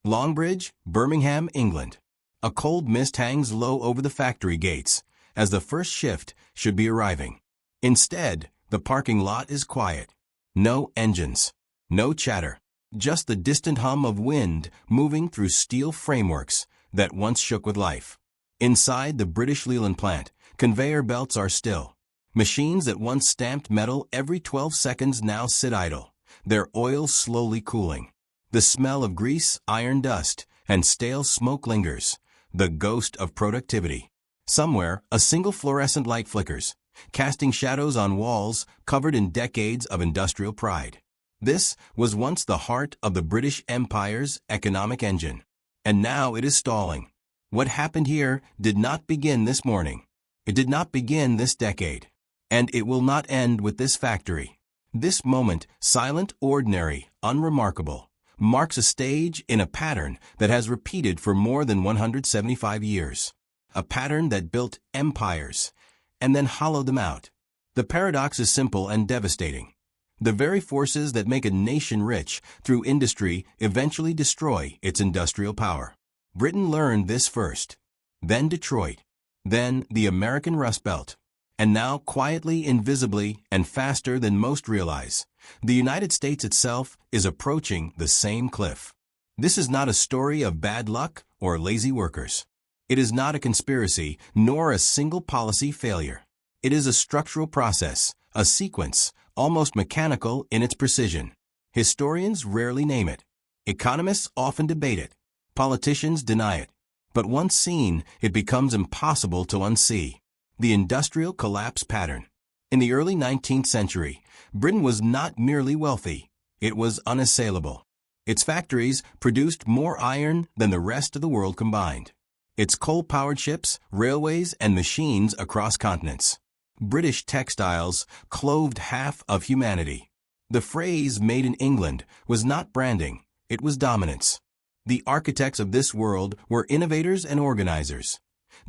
Longbridge, Birmingham, England. A cold mist hangs low over the factory gates, as the first shift should be arriving. Instead, the parking lot is quiet. No engines. No chatter. Just the distant hum of wind moving through steel frameworks that once shook with life. Inside the British Leland plant, conveyor belts are still. Machines that once stamped metal every 12 seconds now sit idle, their oil slowly cooling. The smell of grease, iron dust, and stale smoke lingers, the ghost of productivity. Somewhere, a single fluorescent light flickers, casting shadows on walls covered in decades of industrial pride. This was once the heart of the British Empire's economic engine. And now it is stalling. What happened here did not begin this morning. It did not begin this decade. And it will not end with this factory. This moment, silent, ordinary, unremarkable, marks a stage in a pattern that has repeated for more than 175 years. A pattern that built empires and then hollowed them out. The paradox is simple and devastating. The very forces that make a nation rich through industry eventually destroy its industrial power. Britain learned this first, then Detroit, then the American Rust Belt, and now quietly, invisibly, and faster than most realize, the United States itself is approaching the same cliff. This is not a story of bad luck or lazy workers. It is not a conspiracy, nor a single policy failure. It is a structural process, a sequence, almost mechanical in its precision. Historians rarely name it. Economists often debate it. Politicians deny it. But once seen, it becomes impossible to unsee. The industrial collapse pattern. In the early 19th century, Britain was not merely wealthy. It was unassailable. Its factories produced more iron than the rest of the world combined. Its coal-powered ships, railways, and machines across continents. British textiles clothed half of humanity. The phrase "made in England" was not branding, it was dominance. The architects of this world were innovators and organizers.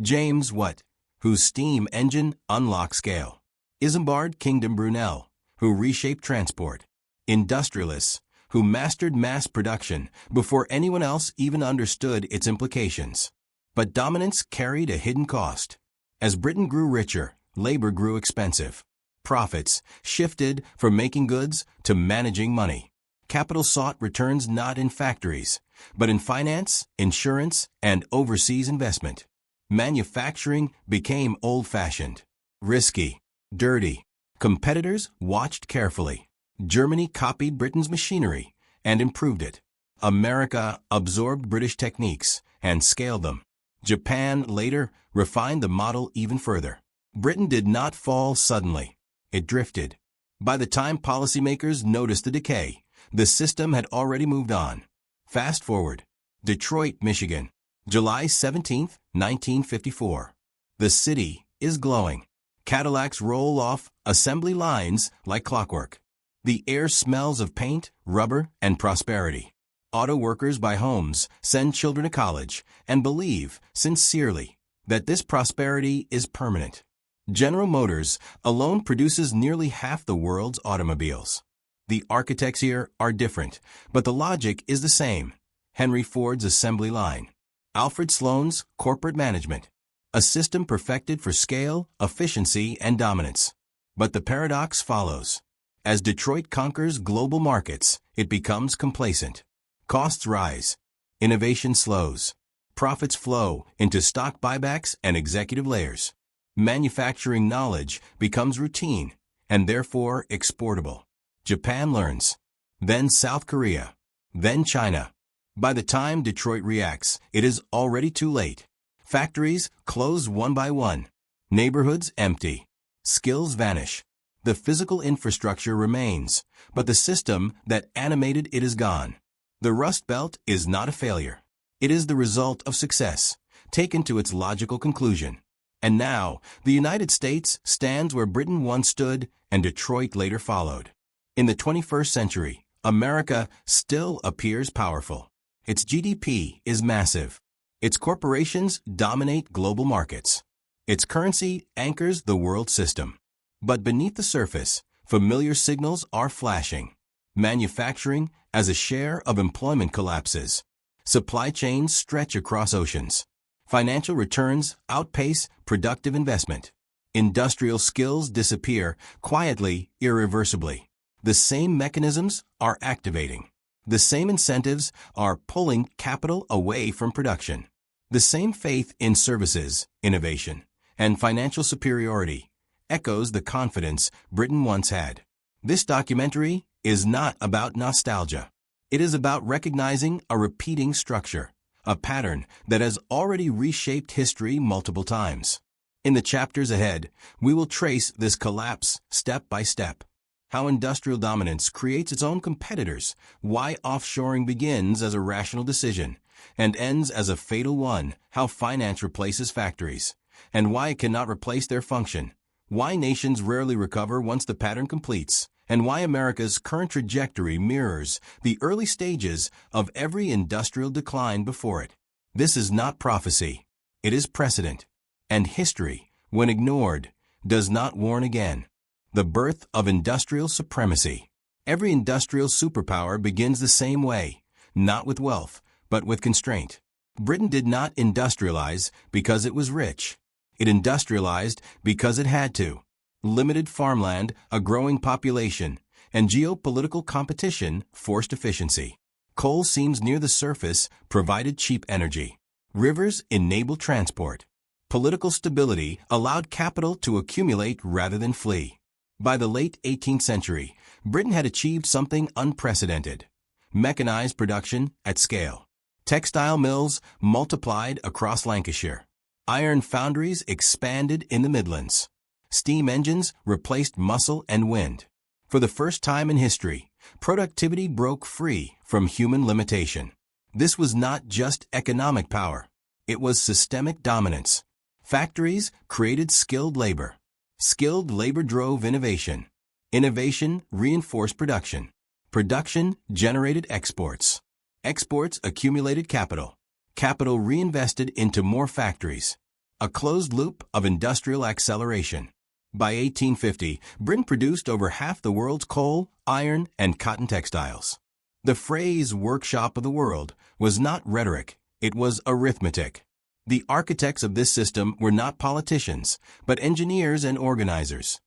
James Watt, whose steam engine unlocked scale. Isambard Kingdom Brunel, who reshaped transport. Industrialists, who mastered mass production before anyone else even understood its implications. But dominance carried a hidden cost. As Britain grew richer, labor grew expensive. Profits shifted from making goods to managing money. Capital sought returns not in factories, but in finance, insurance, and overseas investment. Manufacturing became old-fashioned, risky, dirty. Competitors watched carefully. Germany copied Britain's machinery and improved it. America absorbed British techniques and scaled them. Japan later refined the model even further. Britain did not fall suddenly. It drifted. By the time policymakers noticed the decay, the system had already moved on. Fast forward. Detroit, Michigan, July 17, 1954. The city is glowing. Cadillacs roll off assembly lines like clockwork. The air smells of paint, rubber, and prosperity. Auto workers buy homes, send children to college, and believe, sincerely, that this prosperity is permanent. General Motors alone produces nearly half the world's automobiles. The architects here are different, but the logic is the same. Henry Ford's assembly line. Alfred Sloan's corporate management. A system perfected for scale, efficiency, and dominance. But the paradox follows. As Detroit conquers global markets, it becomes complacent. Costs rise. Innovation slows. Profits flow into stock buybacks and executive layers. Manufacturing knowledge becomes routine and therefore exportable. Japan learns. Then South Korea. Then China. By the time Detroit reacts, it is already too late. Factories close one by one. Neighborhoods empty. Skills vanish. The physical infrastructure remains, but the system that animated it is gone. The Rust Belt is not a failure. It is the result of success, taken to its logical conclusion. And now, the United States stands where Britain once stood and Detroit later followed. In the 21st century, America still appears powerful. Its GDP is massive. Its corporations dominate global markets. Its currency anchors the world system. But beneath the surface, familiar signals are flashing. Manufacturing as a share of employment collapses. Supply chains stretch across oceans. Financial returns outpace productive investment. Industrial skills disappear quietly, irreversibly. The same mechanisms are activating. The same incentives are pulling capital away from production. The same faith in services, innovation, and financial superiority echoes the confidence Britain once had. This documentary is not about nostalgia. It is about recognizing a repeating structure, a pattern that has already reshaped history multiple times. In the chapters ahead, we will trace this collapse step by step. How industrial dominance creates its own competitors, why offshoring begins as a rational decision and ends as a fatal one, how finance replaces factories, and why it cannot replace their function, why nations rarely recover once the pattern completes, and why America's current trajectory mirrors the early stages of every industrial decline before it. This is not prophecy. It is precedent. And history, when ignored, does not warn again. The birth of industrial supremacy. Every industrial superpower begins the same way, not with wealth, but with constraint. Britain did not industrialize because it was rich. It industrialized because it had to. Limited farmland, a growing population, and geopolitical competition forced efficiency. Coal seams near the surface provided cheap energy. Rivers enabled transport. Political stability allowed capital to accumulate rather than flee. By the late 18th century, Britain had achieved something unprecedented: mechanized production at scale. Textile mills multiplied across Lancashire. Iron foundries expanded in the Midlands. Steam engines replaced muscle and wind. For the first time in history, productivity broke free from human limitation. This was not just economic power. It was systemic dominance. Factories created skilled labor. Skilled labor drove innovation. Innovation reinforced production. Production generated exports. Exports accumulated capital. Capital reinvested into more factories. A closed loop of industrial acceleration. By 1850, Britain produced over half the world's coal, iron, and cotton textiles. The phrase "workshop of the world" was not rhetoric, it was arithmetic. The architects of this system were not politicians, but engineers and organizers.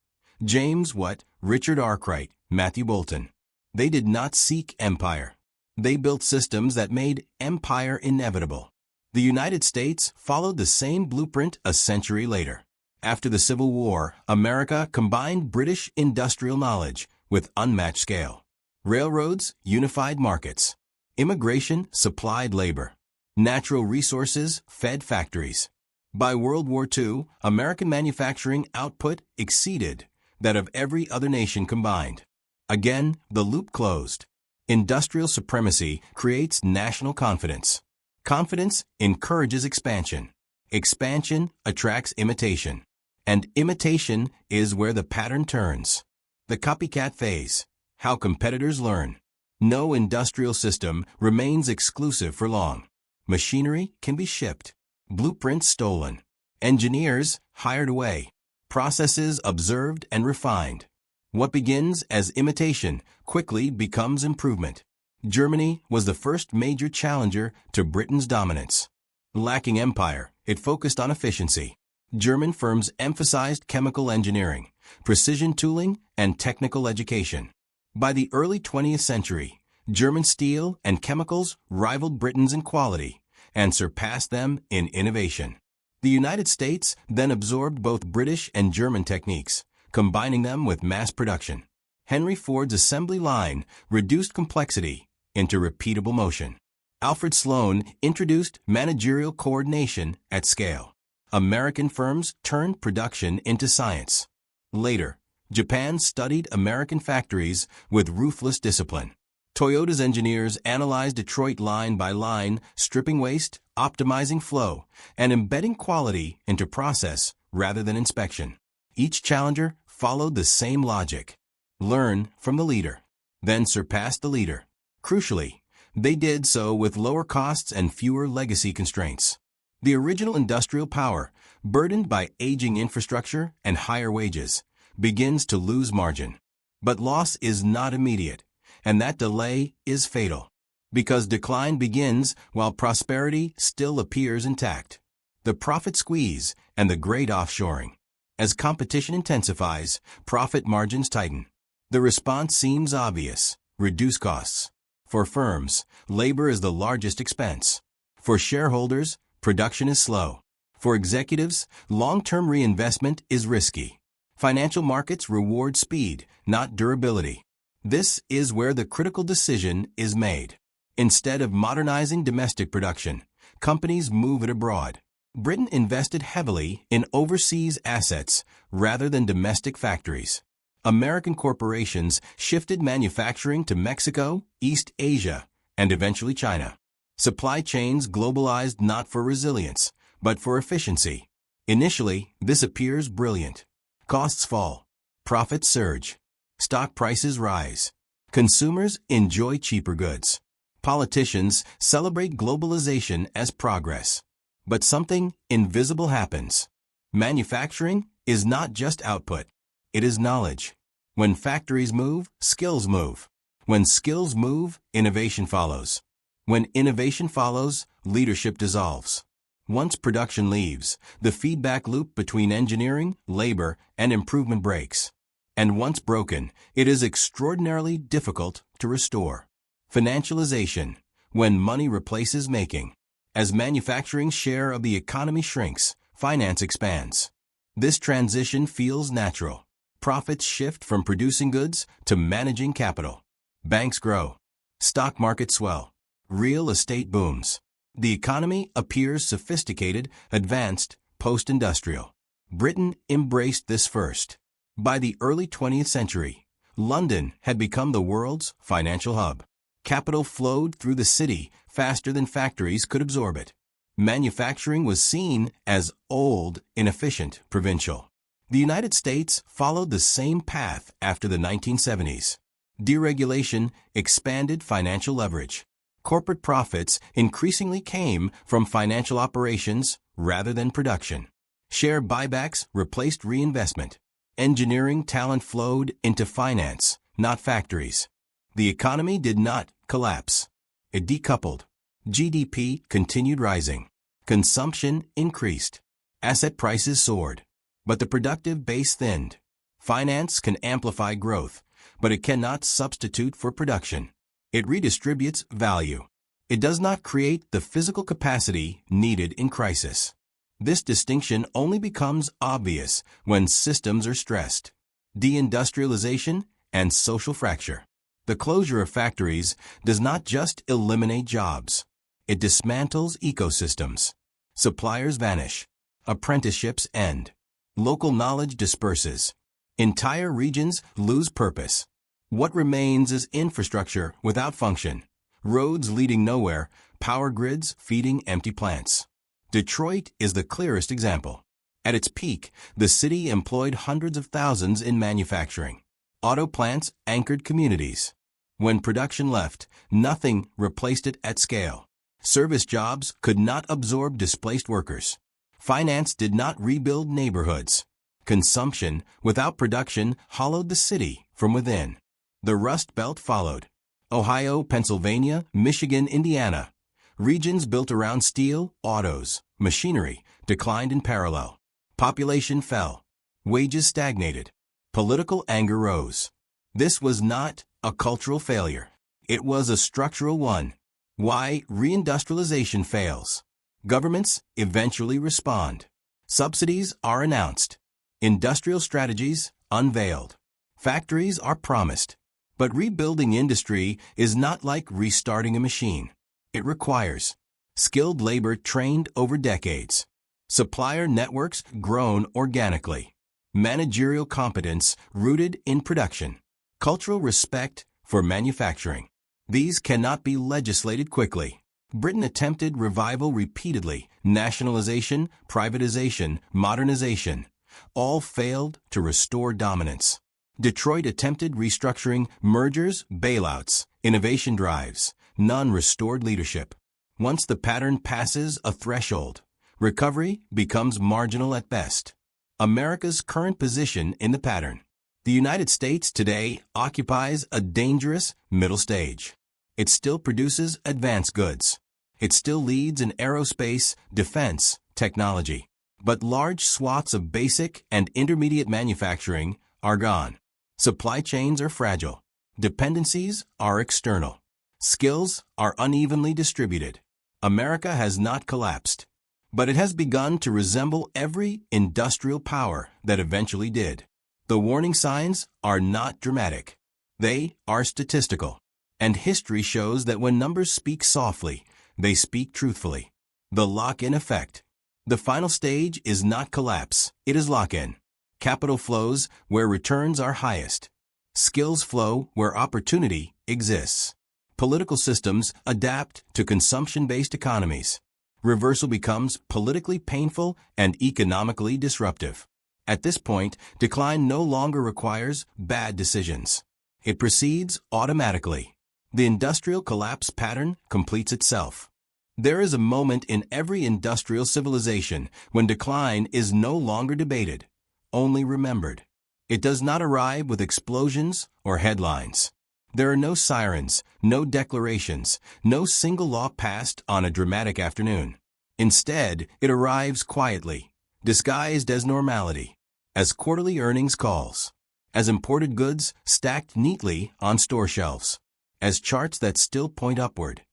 James Watt, Richard Arkwright, Matthew Boulton. They did not seek empire. They built systems that made empire inevitable. The United States followed the same blueprint a century later. After the Civil War, America combined British industrial knowledge with unmatched scale. Railroads unified markets. Immigration supplied labor. Natural resources fed factories. By World War II, American manufacturing output exceeded that of every other nation combined. Again, the loop closed. Industrial supremacy creates national confidence. Confidence encourages expansion. Expansion attracts imitation. And imitation is where the pattern turns. The copycat phase. How competitors learn. No industrial system remains exclusive for long. Machinery can be shipped. Blueprints stolen. Engineers hired away. Processes observed and refined. What begins as imitation quickly becomes improvement. Germany was the first major challenger to Britain's dominance. Lacking empire, it focused on efficiency. German firms emphasized chemical engineering, precision tooling, and technical education. By the early 20th century, German steel and chemicals rivaled Britain's in quality and surpassed them in innovation. The United States then absorbed both British and German techniques, combining them with mass production. Henry Ford's assembly line reduced complexity into repeatable motion. Alfred Sloan introduced managerial coordination at scale. American firms turned production into science. Later, Japan studied American factories with ruthless discipline. Toyota's engineers analyzed Detroit line by line, stripping waste, optimizing flow, and embedding quality into process rather than inspection. Each challenger followed the same logic. Learn from the leader, then surpass the leader. Crucially, they did so with lower costs and fewer legacy constraints. The original industrial power, burdened by aging infrastructure and higher wages, begins to lose margin. But loss is not immediate, and that delay is fatal. Because decline begins while prosperity still appears intact. The profit squeeze and the great offshoring. As competition intensifies, profit margins tighten. The response seems obvious: reduce costs. For firms, labor is the largest expense. For shareholders, production is slow. For executives, long-term reinvestment is risky. Financial markets reward speed, not durability. This is where the critical decision is made. Instead of modernizing domestic production, companies move it abroad. Britain invested heavily in overseas assets rather than domestic factories. American corporations shifted manufacturing to Mexico, East Asia, and eventually China. Supply chains globalized not for resilience, but for efficiency. Initially, this appears brilliant. Costs fall. Profits surge. Stock prices rise. Consumers enjoy cheaper goods. Politicians celebrate globalization as progress. But something invisible happens. Manufacturing is not just output. It is knowledge. When factories move, skills move. When skills move, innovation follows. When innovation follows, leadership dissolves. Once production leaves, the feedback loop between engineering, labor, and improvement breaks. And once broken, it is extraordinarily difficult to restore. Financialization, when money replaces making. As manufacturing's share of the economy shrinks, finance expands. This transition feels natural. Profits shift from producing goods to managing capital. Banks grow. Stock markets swell. Real estate booms. The economy appears sophisticated, advanced, post-industrial. Britain embraced this first. By the early 20th century, London had become the world's financial hub. Capital flowed through the city faster than factories could absorb it. Manufacturing was seen as old, inefficient, provincial. The United States followed the same path after the 1970s. Deregulation expanded financial leverage. Corporate profits increasingly came from financial operations rather than production. Share buybacks replaced reinvestment. Engineering talent flowed into finance, not factories. The economy did not collapse. It decoupled. GDP continued rising. Consumption increased. Asset prices soared. But the productive base thinned. Finance can amplify growth, but it cannot substitute for production. It redistributes value. It does not create the physical capacity needed in crisis. This distinction only becomes obvious when systems are stressed. Deindustrialization and social fracture. The closure of factories does not just eliminate jobs. It dismantles ecosystems. Suppliers vanish. Apprenticeships end. Local knowledge disperses. Entire regions lose purpose. What remains is infrastructure without function. Roads leading nowhere, power grids feeding empty plants. Detroit is the clearest example. At its peak, the city employed hundreds of thousands in manufacturing. Auto plants anchored communities. When production left, nothing replaced it at scale. Service jobs could not absorb displaced workers. Finance did not rebuild neighborhoods. Consumption without production hollowed the city from within. The Rust Belt followed. Ohio, Pennsylvania, Michigan, Indiana. Regions built around steel, autos, machinery declined in parallel. Population fell. Wages stagnated. Political anger rose. This was not a cultural failure. It was a structural one. Why reindustrialization fails. Governments eventually respond. Subsidies are announced. Industrial strategies unveiled. Factories are promised. But rebuilding industry is not like restarting a machine. It requires skilled labor trained over decades, supplier networks grown organically, managerial competence rooted in production, cultural respect for manufacturing. These cannot be legislated quickly. Britain attempted revival repeatedly: nationalization, privatization, modernization. All failed to restore dominance. Detroit attempted restructuring, mergers, bailouts, innovation drives. None restored leadership. Once the pattern passes a threshold, recovery becomes marginal at best. America's current position in the pattern. The United States today occupies a dangerous middle stage. It still produces advanced goods. It still leads in aerospace, defense, technology. But large swaths of basic and intermediate manufacturing are gone. Supply chains are fragile. Dependencies are external. Skills are unevenly distributed. America has not collapsed, but it has begun to resemble every industrial power that eventually did. The warning signs are not dramatic. They are statistical. And history shows that when numbers speak softly, they speak truthfully. The lock-in effect. The final stage is not collapse, it is lock-in. Capital flows where returns are highest. Skills flow where opportunity exists. Political systems adapt to consumption-based economies. Reversal becomes politically painful and economically disruptive. At this point, decline no longer requires bad decisions. It proceeds automatically. The industrial collapse pattern completes itself. There is a moment in every industrial civilization when decline is no longer debated, only remembered. It does not arrive with explosions or headlines. There are no sirens, no declarations, no single law passed on a dramatic afternoon. Instead, it arrives quietly, disguised as normality, as quarterly earnings calls, as imported goods stacked neatly on store shelves, as charts that still point upward,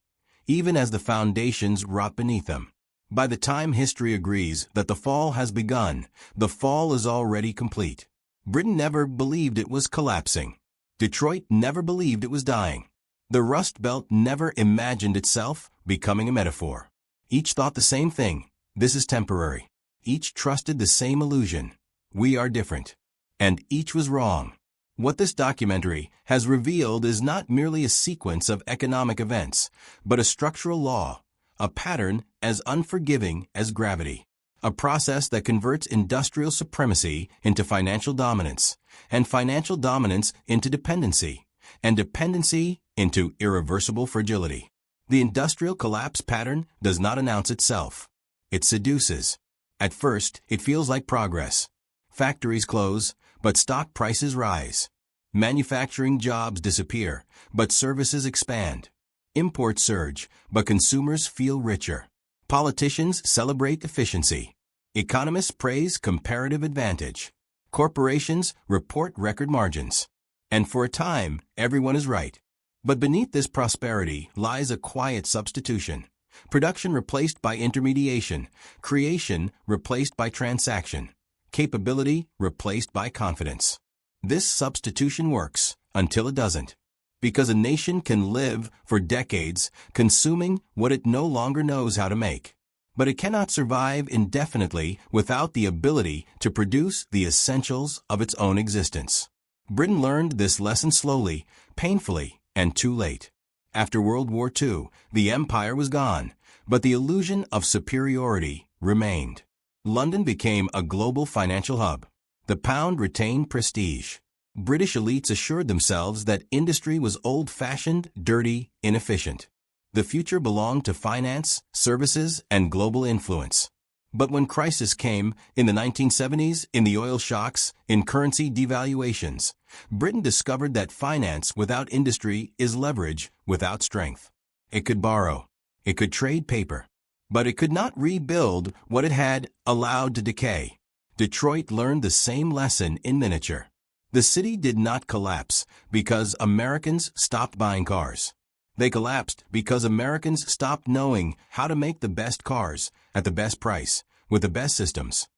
even as the foundations rot beneath them. By the time history agrees that the fall has begun, the fall is already complete. Britain never believed it was collapsing. Detroit never believed it was dying. The Rust Belt never imagined itself becoming a metaphor. Each thought the same thing: this is temporary. Each trusted the same illusion: we are different. And each was wrong. What this documentary has revealed is not merely a sequence of economic events, but a structural law, a pattern as unforgiving as gravity, a process that converts industrial supremacy into financial dominance, and financial dominance into dependency, and dependency into irreversible fragility. The industrial collapse pattern does not announce itself. It seduces. At first, it feels like progress. Factories close, but stock prices rise. Manufacturing jobs disappear, but services expand. Imports surge, but consumers feel richer. Politicians celebrate efficiency. Economists praise comparative advantage. Corporations report record margins. And for a time, everyone is right. But beneath this prosperity lies a quiet substitution. Production replaced by intermediation. Creation replaced by transaction. Capability replaced by confidence. This substitution works until it doesn't. Because a nation can live for decades consuming what it no longer knows how to make. But it cannot survive indefinitely without the ability to produce the essentials of its own existence. Britain learned this lesson slowly, painfully, and too late. After World War II, the empire was gone, but the illusion of superiority remained. London became a global financial hub. The pound retained prestige. British elites assured themselves that industry was old-fashioned, dirty, inefficient. The future belonged to finance, services, and global influence. But when crisis came, in the 1970s, in the oil shocks, in currency devaluations, Britain discovered that finance without industry is leverage without strength. It could borrow. It could trade paper. But it could not rebuild what it had allowed to decay. Detroit learned the same lesson in miniature. The city did not collapse because Americans stopped buying cars. They collapsed because Americans stopped knowing how to make the best cars at the best price with the best systems.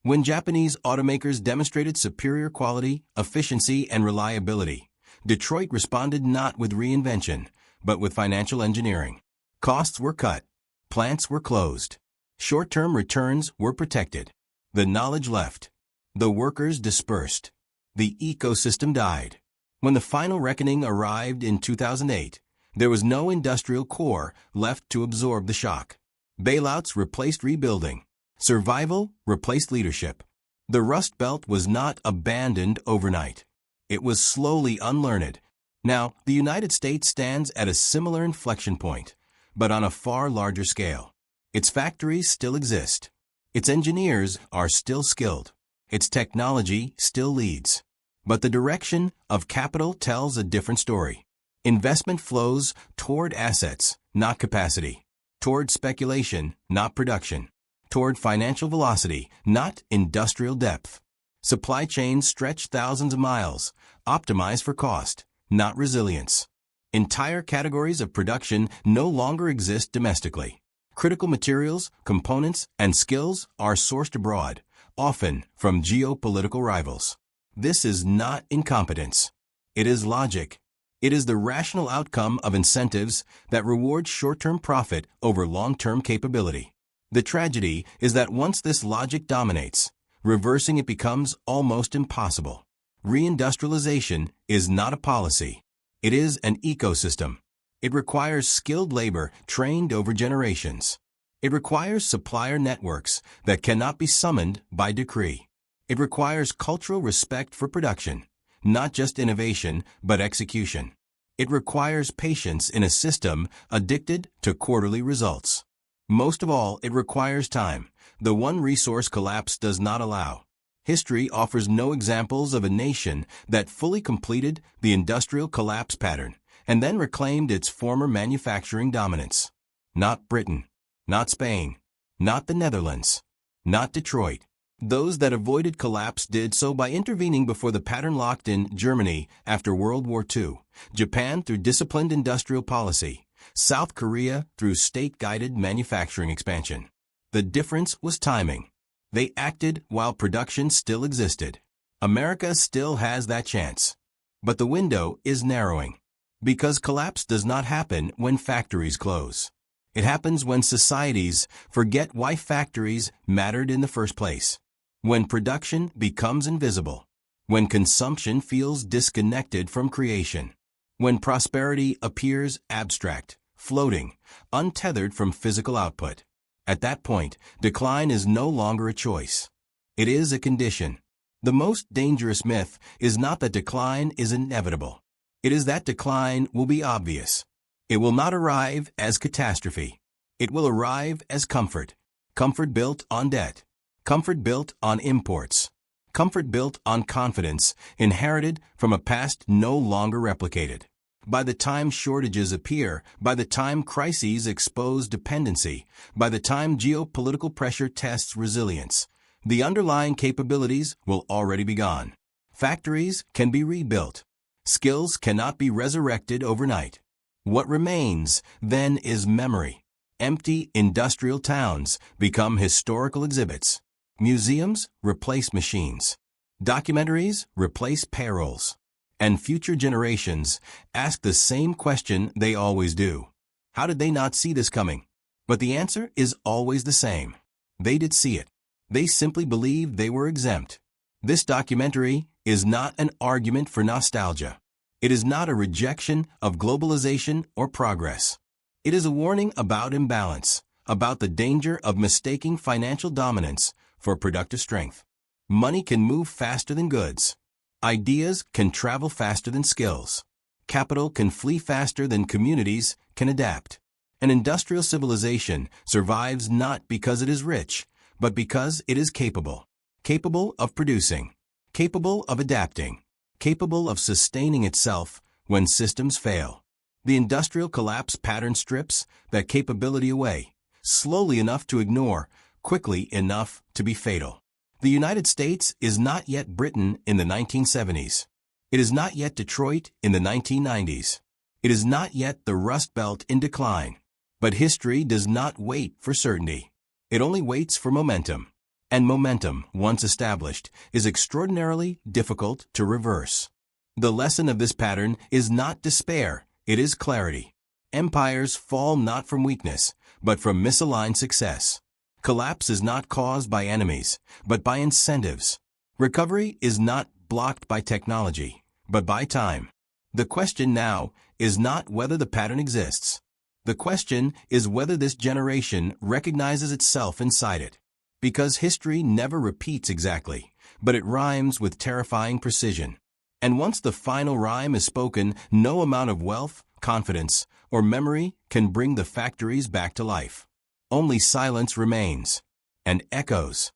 When Japanese automakers demonstrated superior quality, efficiency, and reliability, Detroit responded not with reinvention, but with financial engineering. Costs were cut. Plants were closed. Short-term returns were protected. The knowledge left. The workers dispersed. The ecosystem died. When the final reckoning arrived in 2008, there was no industrial core left to absorb the shock. Bailouts replaced rebuilding. Survival replaced leadership. The Rust Belt was not abandoned overnight. It was slowly unlearned. Now, the United States stands at a similar inflection point, but on a far larger scale. Its factories still exist. Its engineers are still skilled. Its technology still leads. But the direction of capital tells a different story. Investment flows toward assets, not capacity. Toward speculation, not production. Toward financial velocity, not industrial depth. Supply chains stretch thousands of miles, optimized for cost, not resilience. Entire categories of production no longer exist domestically. Critical materials, components, and skills are sourced abroad, often from geopolitical rivals. This is not incompetence. It is logic. It is the rational outcome of incentives that reward short-term profit over long-term capability. The tragedy is that once this logic dominates, reversing it becomes almost impossible. Reindustrialization is not a policy. It is an ecosystem. It requires skilled labor trained over generations. It requires supplier networks that cannot be summoned by decree. It requires cultural respect for production, not just innovation, but execution. It requires patience in a system addicted to quarterly results. Most of all, it requires time, the one resource collapse does not allow. History offers no examples of a nation that fully completed the industrial collapse pattern and then reclaimed its former manufacturing dominance. Not Britain, not Spain, not the Netherlands, not Detroit. Those that avoided collapse did so by intervening before the pattern locked in Germany after World War II, Japan through disciplined industrial policy, South Korea through state-guided manufacturing expansion. The difference was timing. They acted while production still existed. America still has that chance. But the window is narrowing. Because collapse does not happen when factories close. It happens when societies forget why factories mattered in the first place. When production becomes invisible. When consumption feels disconnected from creation. When prosperity appears abstract, floating, untethered from physical output. At that point, decline is no longer a choice. It is a condition. The most dangerous myth is not that decline is inevitable. It is that decline will be obvious. It will not arrive as catastrophe. It will arrive as comfort. Comfort built on debt. Comfort built on imports. Comfort built on confidence inherited from a past no longer replicated. By the time shortages appear, by the time crises expose dependency, by the time geopolitical pressure tests resilience, the underlying capabilities will already be gone. Factories can be rebuilt. Skills cannot be resurrected overnight. What remains, then, is memory. Empty industrial towns become historical exhibits. Museums replace machines. Documentaries replace payrolls. And future generations ask the same question they always do. How did they not see this coming? But the answer is always the same. They did see it. They simply believed they were exempt. This documentary is not an argument for nostalgia. It is not a rejection of globalization or progress. It is a warning about imbalance, about the danger of mistaking financial dominance for productive strength. Money can move faster than goods. Ideas can travel faster than skills. Capital can flee faster than communities can adapt. An industrial civilization survives not because it is rich, but because it is capable. Capable of producing. Capable of adapting. Capable of sustaining itself when systems fail. The industrial collapse pattern strips that capability away, slowly enough to ignore, quickly enough to be fatal. The United States is not yet Britain in the 1970s. It is not yet Detroit in the 1990s. It is not yet the Rust Belt in decline. But history does not wait for certainty. It only waits for momentum. And momentum, once established, is extraordinarily difficult to reverse. The lesson of this pattern is not despair, it is clarity. Empires fall not from weakness, but from misaligned success. Collapse is not caused by enemies, but by incentives. Recovery is not blocked by technology, but by time. The question now is not whether the pattern exists. The question is whether this generation recognizes itself inside it. Because history never repeats exactly, but it rhymes with terrifying precision. And once the final rhyme is spoken, no amount of wealth, confidence, or memory can bring the factories back to life. Only silence remains, and echoes.